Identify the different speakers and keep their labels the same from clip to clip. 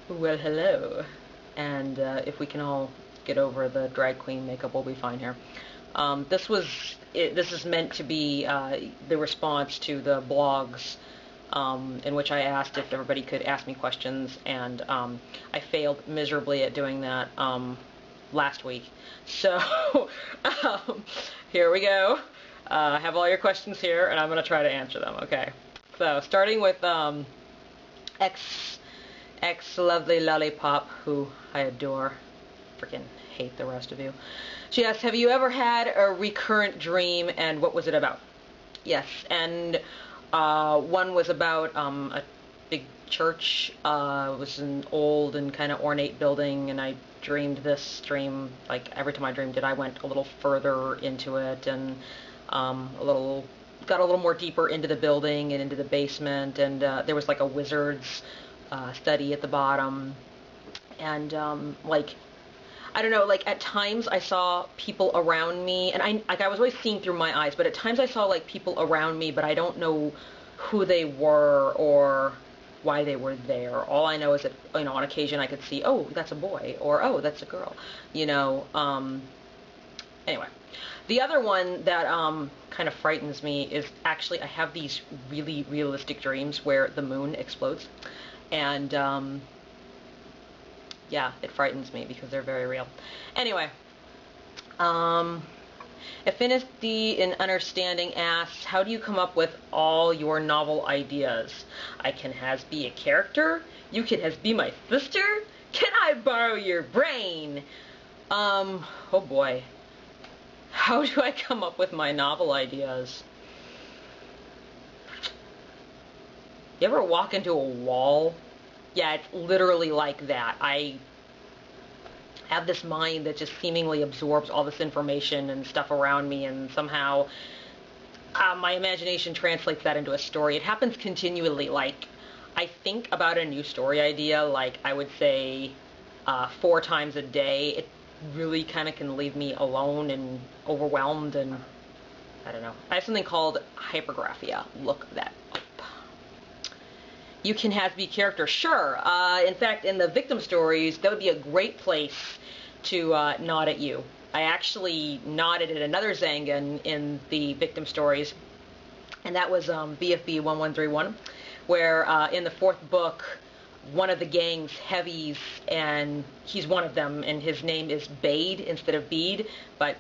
Speaker 1: Well, hello. And if we can all get over the drag queen makeup, we'll be fine here. This is meant to be the response to the blogs in which I asked if everybody could ask me questions, and I failed miserably at doing that last week. So here we go. I have all your questions here, and I'm going to try to answer them. Okay. So starting with ex lovely lollipop, who I adore. Freaking hate the rest of you. She asks, have you ever had a recurrent dream, and what was it about? Yes, and one was about a big church. It was an old and kind of ornate building, and I dreamed this dream. Like every time I dreamed it, I went a little further into it, and got a little more deeper into the building and into the basement, and there was like a wizard's study at the bottom, and like, I don't know, like at times I saw people around me, and I was always seeing through my eyes, but at times I saw like people around me, but I don't know who they were or why they were there. All I know is that, you know, on occasion I could see, oh, that's a boy, or oh, that's a girl, you know. Anyway, the other one that kind of frightens me is actually I have these really realistic dreams where the moon explodes. And, yeah, it frightens me because they're very real. Anyway, Affinity in Understanding asks, how do you come up with all your novel ideas? I can has be a character? You can has be my sister? Can I borrow your brain? Oh boy. How do I come up with my novel ideas? You ever walk into a wall? Yeah, it's literally like that. I have this mind that just seemingly absorbs all this information and stuff around me, and somehow my imagination translates that into a story. It happens continually. Like, I think about a new story idea, like, I would say 4 times a day. It really kind of can leave me alone and overwhelmed, and I don't know. I have something called hypergraphia. Look that up. You can have be character. Sure. In fact, in the victim stories, that would be a great place to nod at you. I actually nodded at another Zangan in the victim stories, and that was BFB 1131, where in the 4th book, one of the gang's heavies, and he's one of them, and his name is Bade instead of Bede, but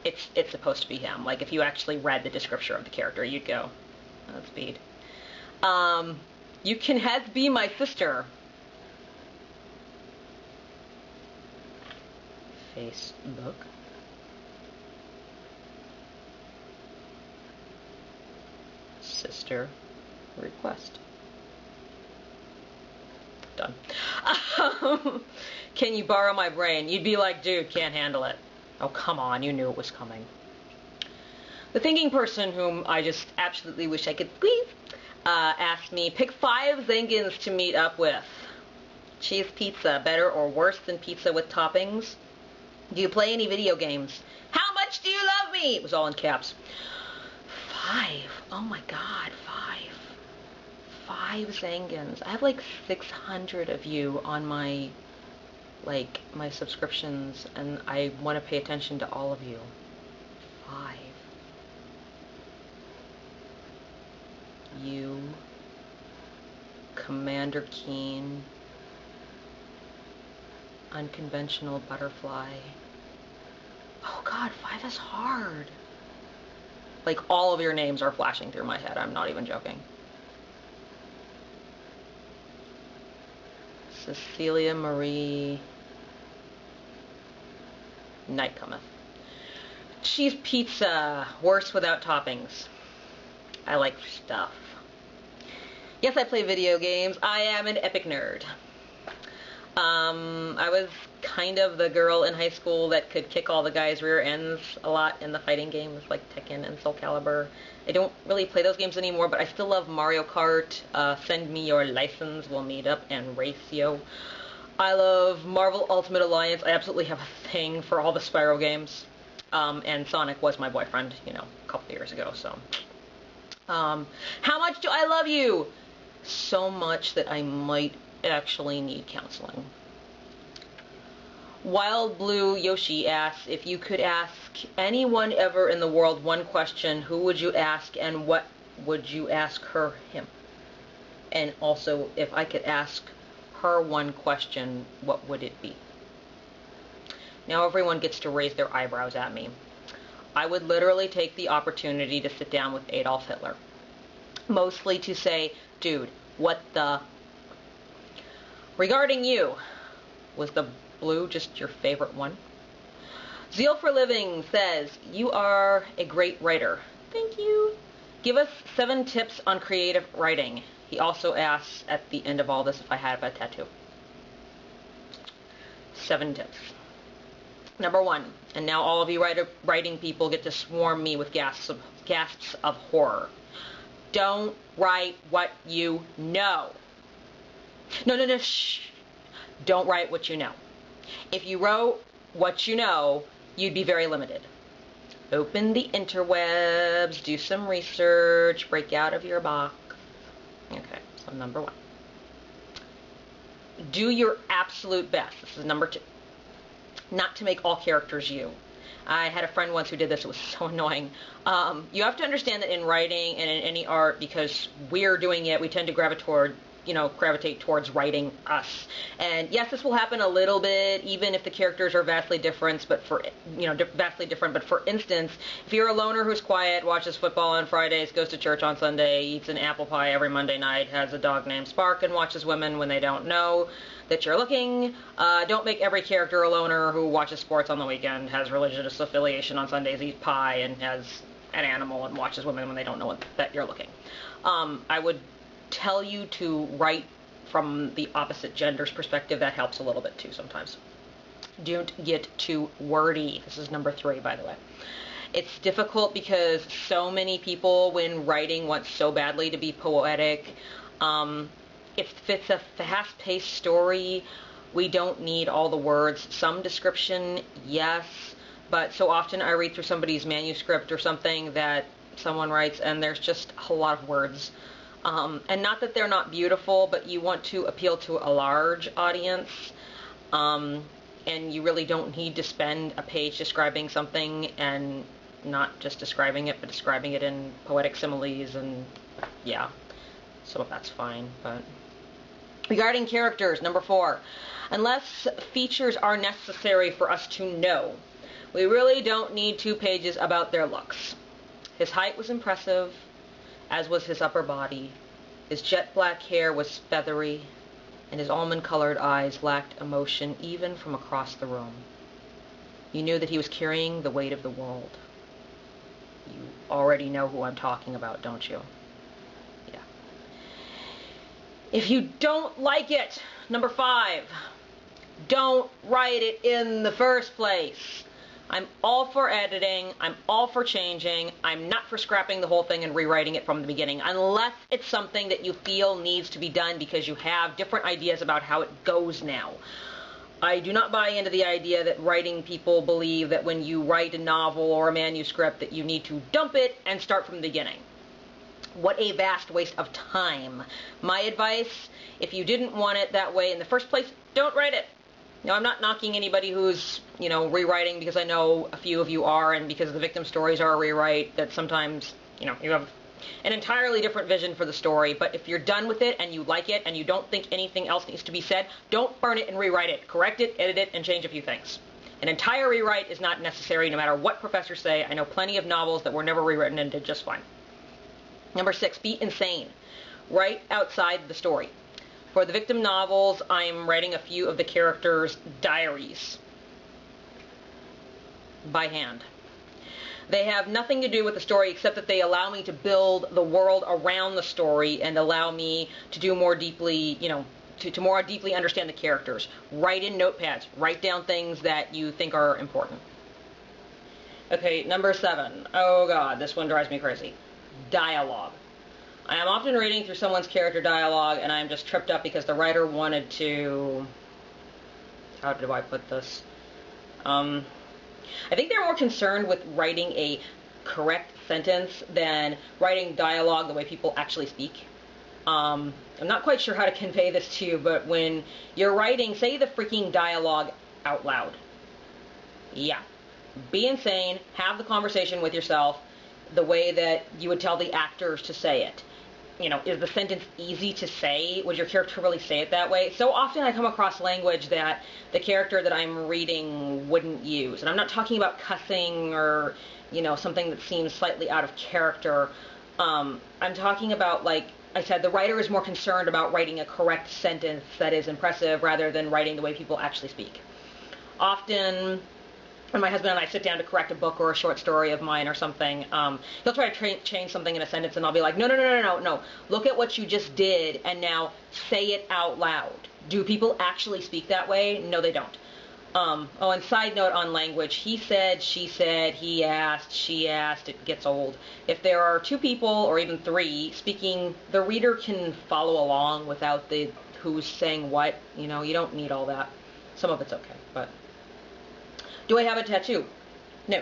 Speaker 1: it's supposed to be him. Like, if you actually read the description of the character, you'd go, oh, that's Bede. You can has be my sister. Facebook. Sister request. Done. Can you borrow my brain? You'd be like, dude, can't handle it. Oh, come on, you knew it was coming. The thinking person, whom I just absolutely wish I could squeeze, asked me, pick 5 Zangans to meet up with. Cheese pizza, better or worse than pizza with toppings? Do you play any video games? How much do you love me? It was all in caps. 5. Oh my god, 5 Zangans. I have like 600 of you on my, like, my subscriptions, and I want to pay attention to all of you. 5. You, Commander Keen, Unconventional Butterfly. Oh god, 5 is hard. Like, all of your names are flashing through my head. I'm not even joking. Cecilia Marie. Night cometh. Cheese pizza, worse without toppings. I like stuff. Yes, I play video games. I am an epic nerd. I was kind of the girl in high school that could kick all the guys' rear ends a lot in the fighting games like Tekken and Soul Calibur. I don't really play those games anymore, but I still love Mario Kart. Send me your license, we'll meet up and race yo. I love Marvel Ultimate Alliance. I absolutely have a thing for all the Spyro games. And Sonic was my boyfriend, you know, a couple years ago, so. How much do I love you? So much that I might actually need counseling. Wild Blue Yoshi asks, if you could ask anyone ever in the world one question, who would you ask and what would you ask him? And also, if I could ask her one question, what would it be? Now everyone gets to raise their eyebrows at me. I would literally take the opportunity to sit down with Adolf Hitler. Mostly to say, dude, what the... Regarding you, was the blue just your favorite one? Zeal for Living says, you are a great writer. Thank you. Give us 7 tips on creative writing. He also asks at the end of all this if I had a tattoo. 7 tips. Number 1, and now all of you writing people get to swarm me with gasps of horror. Don't write what you know. No, shh. Don't write what you know. If you wrote what you know, you'd be very limited. Open the interwebs, do some research, break out of your box. Okay, so number 1. Do your absolute best. This is number 2. Not to make all characters you. I had a friend once who did this. It was so annoying. You have to understand that in writing and in any art, because we're doing it, we tend to gravitate towards writing us. And yes, this will happen a little bit, even if the characters are vastly different. But for instance, if you're a loner who's quiet, watches football on Fridays, goes to church on Sunday, eats an apple pie every Monday night, has a dog named Spark, and watches women when they don't know that you're looking, don't make every character a loner who watches sports on the weekend, has religious affiliation on Sundays, eats pie, and has an animal and watches women when they don't know that you're looking. I would tell you to write from the opposite gender's perspective. That helps a little bit too sometimes. Don't get too wordy. This is number 3, by the way. It's difficult because so many people, when writing, want so badly to be poetic. If it's a fast-paced story, we don't need all the words. Some description, yes, but so often I read through somebody's manuscript or something that someone writes, and there's just a lot of words. And not that they're not beautiful, but you want to appeal to a large audience, and you really don't need to spend a page describing something, and not just describing it, but describing it in poetic similes, and yeah, some of that's fine, but... Regarding characters, number 4, unless features are necessary for us to know, we really don't need 2 pages about their looks. His height was impressive, as was his upper body. His jet black hair was feathery, and his almond-colored eyes lacked emotion even from across the room. You knew that he was carrying the weight of the world. You already know who I'm talking about, don't you? Yeah. If you don't like it, number 5, don't write it in the first place. I'm all for editing, I'm all for changing, I'm not for scrapping the whole thing and rewriting it from the beginning, unless it's something that you feel needs to be done because you have different ideas about how it goes now. I do not buy into the idea that writing people believe that when you write a novel or a manuscript that you need to dump it and start from the beginning. What a vast waste of time. My advice, if you didn't want it that way in the first place, don't write it. Now, I'm not knocking anybody who's, rewriting, because I know a few of you are, and because the victim stories are a rewrite, that sometimes, you have an entirely different vision for the story. But if you're done with it and you like it and you don't think anything else needs to be said, don't burn it and rewrite it. Correct it, edit it, and change a few things. An entire rewrite is not necessary, no matter what professors say. I know plenty of novels that were never rewritten and did just fine. Number 6, be insane. Write outside the story. For the victim novels, I'm writing a few of the characters' diaries by hand. They have nothing to do with the story except that they allow me to build the world around the story and allow me to do more deeply, to more deeply understand the characters. Write in notepads. Write down things that you think are important. Okay, number 7. Oh God, this one drives me crazy. Dialogue. I am often reading through someone's character dialogue and I am just tripped up because the writer wanted to... How do I put this? I think they're more concerned with writing a correct sentence than writing dialogue the way people actually speak. I'm not quite sure how to convey this to you, but when you're writing, say the freaking dialogue out loud. Yeah. Be insane, have the conversation with yourself the way that you would tell the actors to say it. Is the sentence easy to say? Would your character really say it that way? So often I come across language that the character that I'm reading wouldn't use. And I'm not talking about cussing or, something that seems slightly out of character. I'm talking about, like I said, the writer is more concerned about writing a correct sentence that is impressive rather than writing the way people actually speak. Often, when my husband and I sit down to correct a book or a short story of mine or something, he'll try to change something in a sentence, and I'll be like, no. Look at what you just did, and now say it out loud. Do people actually speak that way? No, they don't. And side note on language, he said, she said, he asked, she asked, it gets old. If there are two people, or even three, speaking, the reader can follow along without the who's saying what. You don't need all that. Some of it's okay, but... Do I have a tattoo? No.